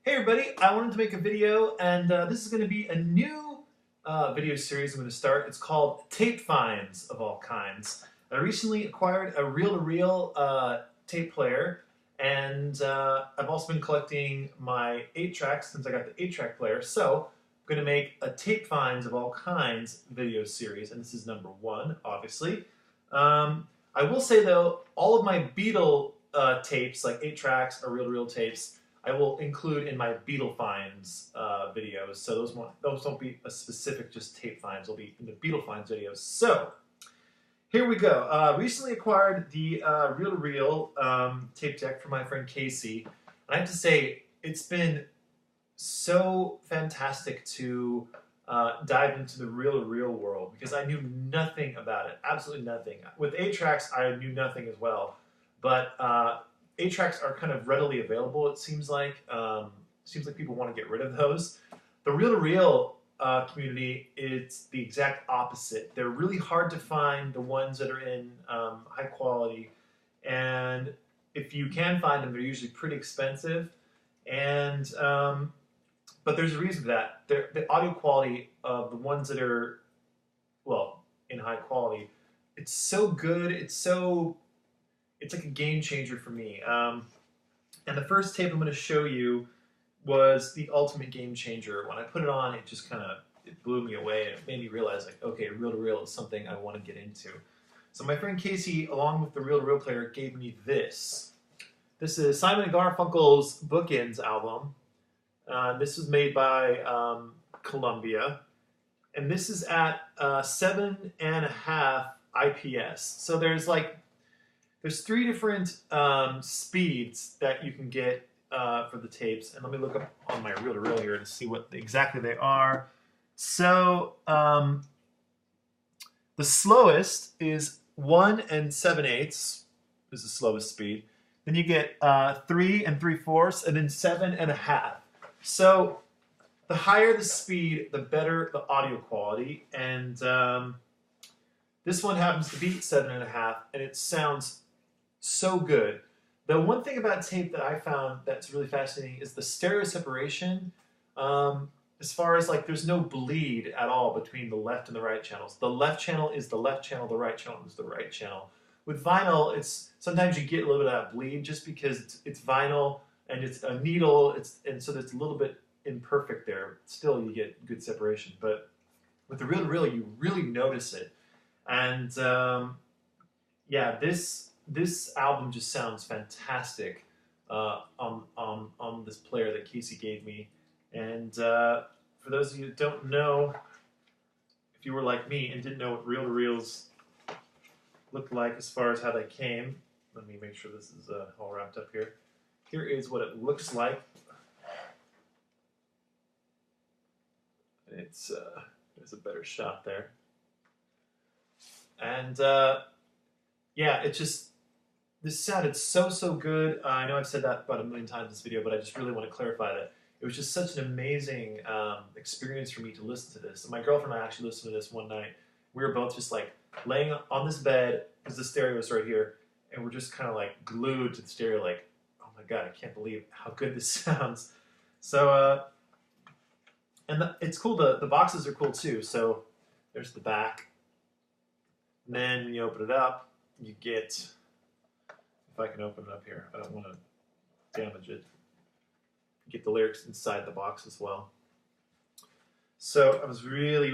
Hey everybody, I wanted to make a video and this is going to be a new video series I'm going to start. It's called Tape Finds of All Kinds. I recently acquired a reel-to-reel tape player and I've also been collecting my 8-tracks since I got the 8-track player. So I'm going to make a Tape Finds of All Kinds video series, and this is number 1, obviously. I will say though, all of my Beatle tapes, like 8-tracks or reel-to-reel tapes, I will include in my Beatle Finds videos. So those won't be a specific just tape finds. They'll be in the Beatle Finds videos. So here we go. Recently acquired the reel-to-reel tape deck from my friend Casey. And I have to say, it's been so fantastic to dive into the reel-to-reel world because I knew nothing about it. Absolutely nothing. With 8-tracks, I knew nothing as well. But 8-tracks are kind of readily available, it seems like. Seems like people want to get rid of those. The reel-to-reel community, it's the exact opposite. They're really hard to find, the ones that are in high quality. And if you can find them, they're usually pretty expensive. And but there's a reason for that. The audio quality of the ones that are, well, in high quality, it's so good. It's like a game changer for me. And the first tape I'm going to show you was the ultimate game changer. When I put it on, it just it blew me away. It made me realize, like, okay, reel-to-reel is something I want to get into. So my friend Casey, along with the reel-to-reel player, gave me this. This is Simon & Garfunkel's Bookends album. This was made by Columbia. And this is at 7.5 IPS. So there's 3 different speeds that you can get for the tapes. And let me look up on my reel-to-reel here to see what exactly they are. So the slowest is 1 7/8 is the slowest speed. Then you get 3 3/4, and then 7.5. So the higher the speed, the better the audio quality. And this one happens to be 7.5, and it sounds so good. The one thing about tape that I found that's really fascinating is the stereo separation. As far as there's no bleed at all between the left and the right channels. The left channel is the left channel, the right channel is the right channel. With vinyl, sometimes you get a little bit of that bleed just because it's vinyl and it's a needle, and so it's a little bit imperfect there. Still, you get good separation, but with the reel-to-reel, you really notice it. And yeah, this album just sounds fantastic on this player that Casey gave me. And for those of you that don't know, if you were like me and didn't know what reel-to-reels looked like as far as how they came, let me make sure this is all wrapped up here. Here is what it looks like. It's there's a better shot there. And yeah, this sounded so good. I know I've said that about a million times in this video, but I just really want to clarify that it was just such an amazing experience for me to listen to this. And my girlfriend and I actually listened to this one night. We were both just laying on this bed, because the stereo is right here, and we're just kind of glued to the stereo, oh my god, I can't believe how good this sounds. So, and it's cool, the boxes are cool too. So there's the back. And then when you open it up, you get, if I can open it up here, I don't want to damage it. You get the lyrics inside the box as well. So I was felt really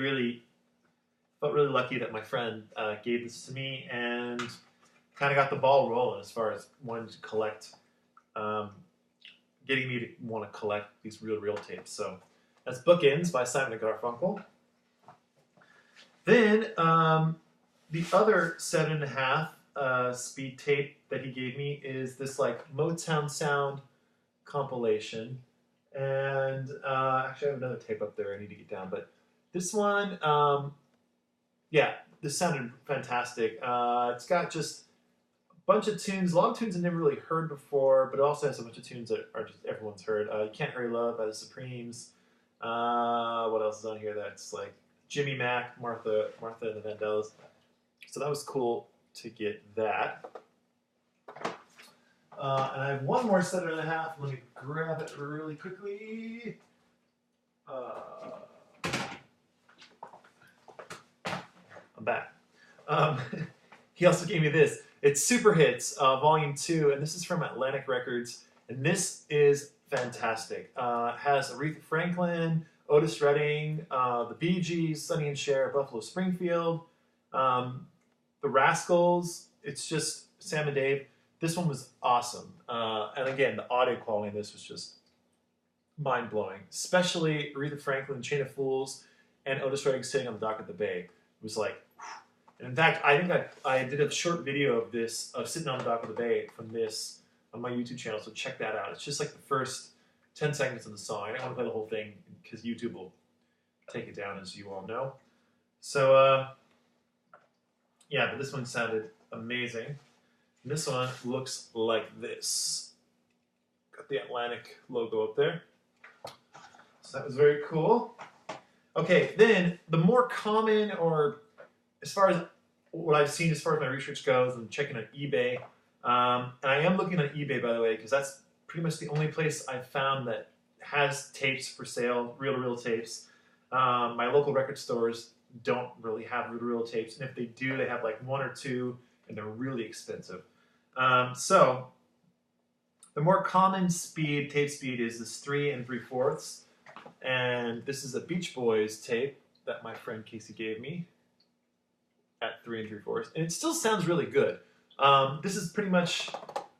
lucky that my friend gave this to me and kind of got the ball rolling as far as wanting to collect, getting me to want to collect these reel-to-reel tapes. So that's Bookends by Simon & Garfunkel. Then the other 7.5 speed tape that he gave me is this Motown sound compilation. And actually I have another tape up there I need to get down, but this one, yeah, this sounded fantastic. It's got just a bunch of tunes, a lot of tunes I've never really heard before, but it also has a bunch of tunes that are just everyone's heard. You Can't Hurry Love by the Supremes. What else is on here that's Jimmy Mack, Martha and the Vandellas. So that was cool to get that. And I have one more 7.5. Let me grab it really quickly. I'm back. He also gave me this. It's Super Hits, Volume 2, and this is from Atlantic Records. And this is fantastic. It has Aretha Franklin, Otis Redding, the Bee Gees, Sonny and Cher, Buffalo Springfield, the Rascals. It's just Sam and Dave. This one was awesome. And again, the audio quality of this was just mind-blowing. Especially Aretha Franklin, Chain of Fools, and Otis Redding sitting on the dock of the bay. It was like, and in fact, I think I did a short video of this, of sitting on the dock of the bay from this on my YouTube channel, so check that out. It's just like the first 10 seconds of the song. I don't want to play the whole thing because YouTube will take it down, as you all know. So, yeah, but this one sounded amazing. And this one looks like this. Got the Atlantic logo up there. So that was very cool. Okay, then the more common, or as far as what I've seen as far as my research goes, I'm checking on eBay. And I am looking on eBay, by the way, because that's pretty much the only place I've found that has tapes for sale, reel-to-reel tapes. My local record stores don't really have reel-to-reel tapes, and if they do, they have like one or two, and they're really expensive. So the more common tape speed is this 3 3/4, and this is a Beach Boys tape that my friend Casey gave me at 3 3/4, and it still sounds really good. This is pretty much,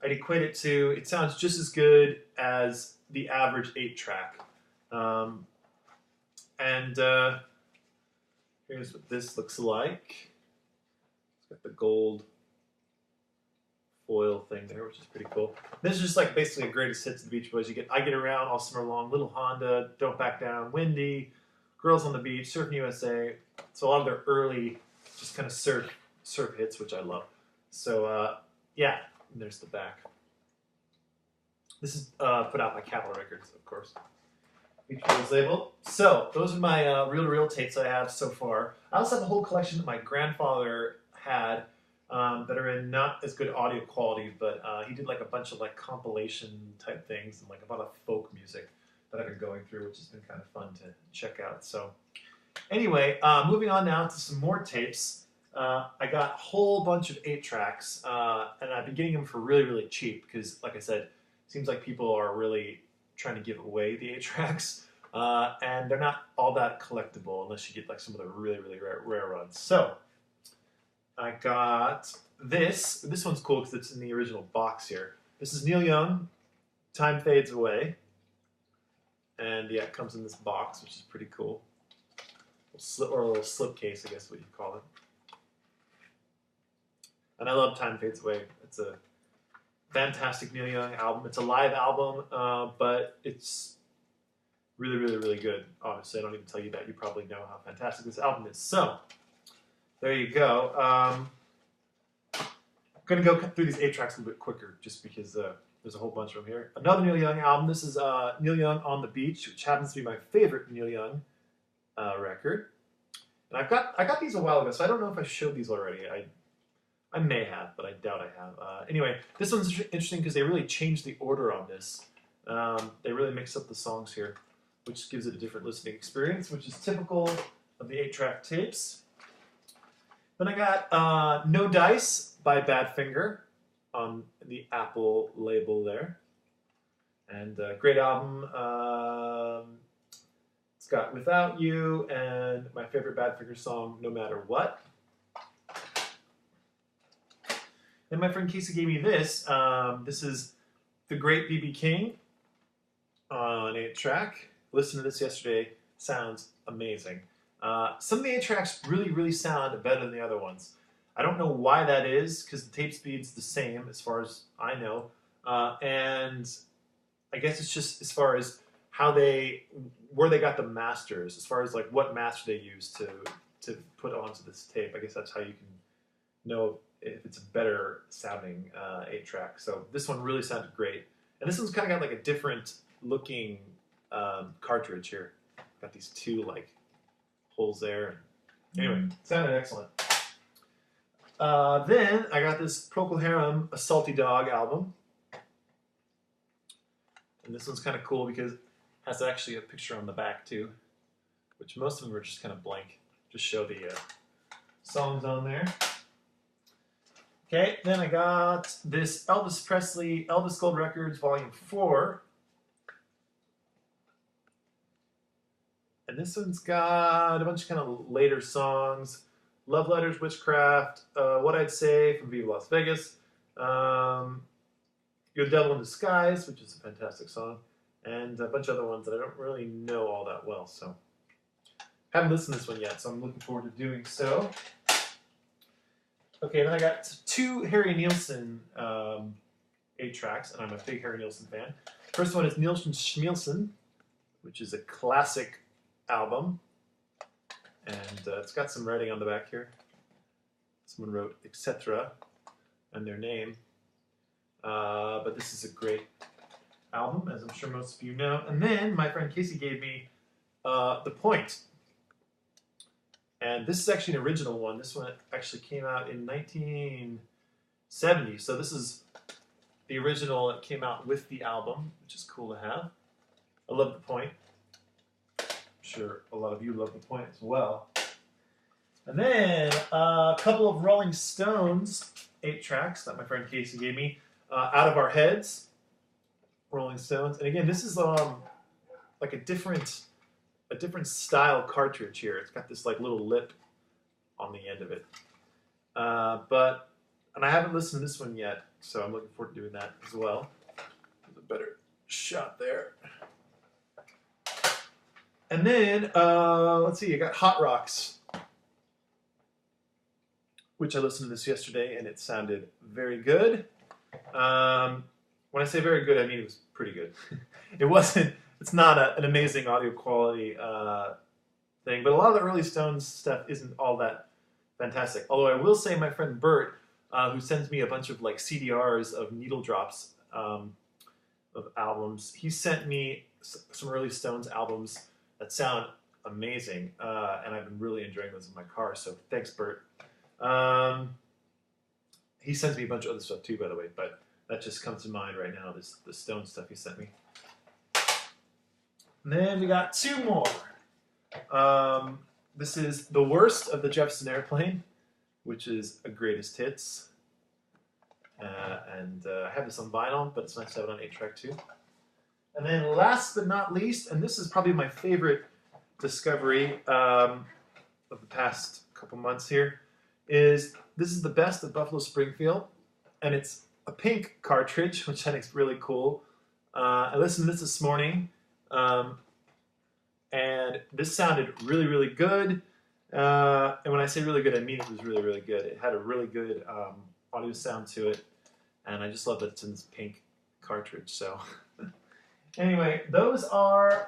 I'd equate it to, it sounds just as good as the average 8-track. Here's what this looks like. It's got the gold foil thing there, which is pretty cool. This is just like basically a greatest hits of the Beach Boys. I Get Around all summer long, Little Honda, Don't Back Down, Windy, Girls on the Beach, Surfing USA. So a lot of their early just kind of surf hits, which I love. So yeah, and there's the back. This is put out by Capitol Records, of course. Beach Boys label. So those are my reel-to-reel tapes I have so far. I also have a whole collection that my grandfather had that are in not as good audio quality, but he did like a bunch of like compilation type things and like a lot of folk music that I've been going through, which has been kind of fun to check out. So anyway, moving on now to some more tapes. I got a whole bunch of 8-tracks, and I've been getting them for really, really cheap because, like I said, it seems like people are really trying to give away the 8-tracks, and they're not all that collectible unless you get like some of the really, really rare ones. So I got this. This one's cool because it's in the original box here. This is Neil Young, Time Fades Away, and yeah, it comes in this box, which is pretty cool. Or a little slip case, I guess what you call it. And I love Time Fades Away. It's a fantastic Neil Young album. It's a live album, but it's really, really, really good. Obviously, I don't even tell you that. You probably know how fantastic this album is. So, there you go. I'm going to go through these 8-tracks a little bit quicker just because there's a whole bunch of them here. Another Neil Young album. This is Neil Young on the Beach, which happens to be my favorite Neil Young record. And I got these a while ago, so I don't know if I showed these already. I may have, but I doubt I have. Anyway, this one's interesting because they really changed the order on this. They really mix up the songs here, which gives it a different listening experience, which is typical of the 8-track tapes. Then I got No Dice by Badfinger on the Apple label there. And great album. It's got Without You and my favorite Badfinger song, No Matter What. And my friend Casey gave me this. This is The Great B.B. King on 8-track. Listened to this yesterday. Sounds amazing. Some of the 8-tracks really, really sound better than the other ones. I don't know why that is, because the tape speed's the same as far as I know. And I guess it's just as far as where they got the masters, as far as like what master they use to put onto this tape. I guess that's how you can know if it's a better sounding 8-track. So this one really sounded great. And this one's kind of got like a different looking cartridge here. Got these two like holes there. Anyway, sounded excellent. Then I got this Procol Harum, A Salty Dog album. And this one's kind of cool because it has actually a picture on the back too, which most of them are just kind of blank. Just show the songs on there. Okay, then I got this Elvis Presley, Elvis Gold Records, Volume 4. And this one's got a bunch of kind of later songs. Love Letters, Witchcraft, What I'd Say from Viva Las Vegas, You're the Devil in Disguise, which is a fantastic song, and a bunch of other ones that I don't really know all that well, so haven't listened to this one yet, so I'm looking forward to doing so. Okay, then I got 2 Harry Nilsson 8 tracks, and I'm a big Harry Nilsson fan. First one is Nilsson Schmielsen, which is a classic album, and it's got some writing on the back here. Someone wrote etc. and their name, but this is a great album, as I'm sure most of you know. And then my friend Casey gave me The Point, and this is actually an original one. This one actually came out in 1970, so this is the original that came out with the album, which is cool to have. I love The Point. I'm sure a lot of you love The Point as well. And then a couple of Rolling Stones 8 tracks that my friend Casey gave me. Out of Our Heads, Rolling Stones. And again, this is like a different style cartridge here. It's got this like little lip on the end of it. And I haven't listened to this one yet, so I'm looking forward to doing that as well. There's a better shot there. And then, let's see, I got Hot Rocks, which I listened to this yesterday, and it sounded very good. When I say very good, I mean it was pretty good. It's not an amazing audio quality thing, but a lot of the early Stones stuff isn't all that fantastic. Although I will say my friend Bert, who sends me a bunch of like CDRs of needle drops of albums, he sent me some early Stones albums that sound amazing, and I've been really enjoying those in my car, so thanks, Bert. He sends me a bunch of other stuff too, by the way, but that just comes to mind right now, the Stone stuff he sent me. And then we got 2 more. This is The Worst of the Jefferson Airplane, which is a greatest hits. And I have this on vinyl, but it's nice to have it on 8-track too. And then last but not least, and this is probably my favorite discovery of the past couple months here, is this is the best of Buffalo Springfield, and it's a pink cartridge, which I think is really cool. I listened to this morning, and this sounded really, really good. And when I say really good, I mean it was really, really good. It had a really good audio sound to it, and I just love that it's in this pink cartridge. So anyway, those are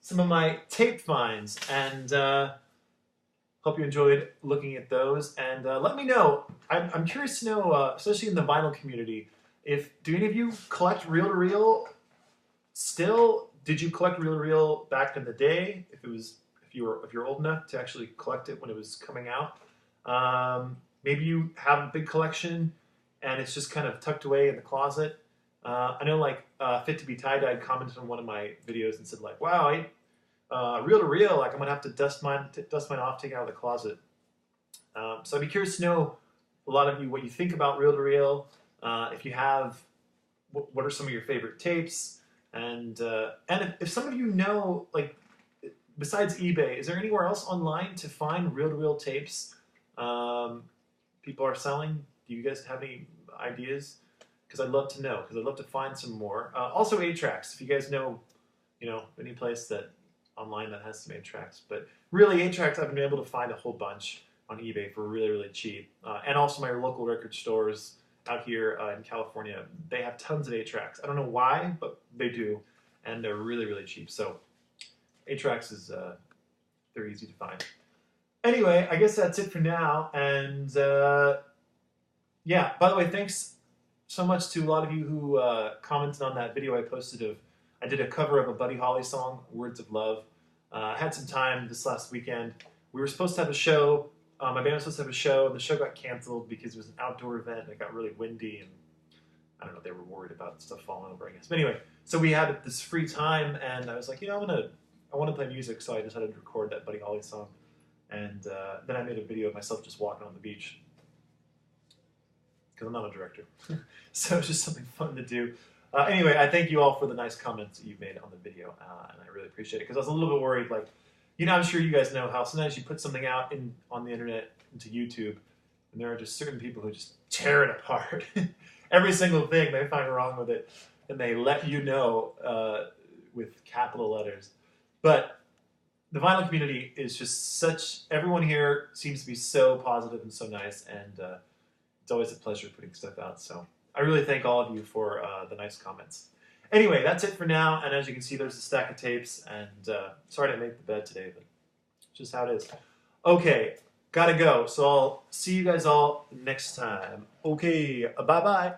some of my tape finds, and hope you enjoyed looking at those. And let me know. I'm curious to know, especially in the vinyl community, do any of you collect reel-to-reel still? Did you collect reel-to-reel back in the day? If you're old enough to actually collect it when it was coming out, maybe you have a big collection and it's just kind of tucked away in the closet. I know, like Fit to Be Tie-Dyed commented on one of my videos and said, like, "Wow, reel-to-reel, like I'm gonna have to dust mine off, take it out of the closet." So I'd be curious to know, a lot of you, what you think about reel-to-reel. If you have, what are some of your favorite tapes? And if some of you know, like, besides eBay, is there anywhere else online to find reel-to-reel tapes people are selling? Do you guys have any ideas? Because I'd love to know, because I'd love to find some more. Also 8-tracks, if you guys know, any place that online that has some 8-tracks. But really, 8-tracks, I've been able to find a whole bunch on eBay for really, really cheap. And also my local record stores out here in California, they have tons of 8-tracks. I don't know why, but they do, and they're really, really cheap. So 8-tracks is, they're easy to find. Anyway, I guess that's it for now. And yeah, by the way, thanks so much to a lot of you who commented on that video I posted I did a cover of a Buddy Holly song, Words of Love. I had some time this last weekend. We were supposed to have a show. My band was supposed to have a show, and the show got canceled because it was an outdoor event and it got really windy, and I don't know, they were worried about stuff falling over, I guess. But anyway, So we had this free time, and I was like, you know, I want to play music, so I decided to record that Buddy Holly song. And then I made a video of myself just walking on the beach, because I'm not a director. So it's just something fun to do. Anyway, I thank you all for the nice comments that you've made on the video, and I really appreciate it, because I was a little bit worried, like, you know, I'm sure you guys know how sometimes you put something out on the internet, into YouTube, and there are just certain people who just tear it apart. Every single thing they find wrong with it, and they let you know with capital letters. But the vinyl community is just such, everyone here seems to be so positive and so nice, and it's always a pleasure putting stuff out. So I really thank all of you for the nice comments. Anyway, that's it for now, and as you can see, there's a stack of tapes, and sorry to make the bed today, but it's just how it is. Okay, gotta go, so I'll see you guys all next time. Okay, bye-bye.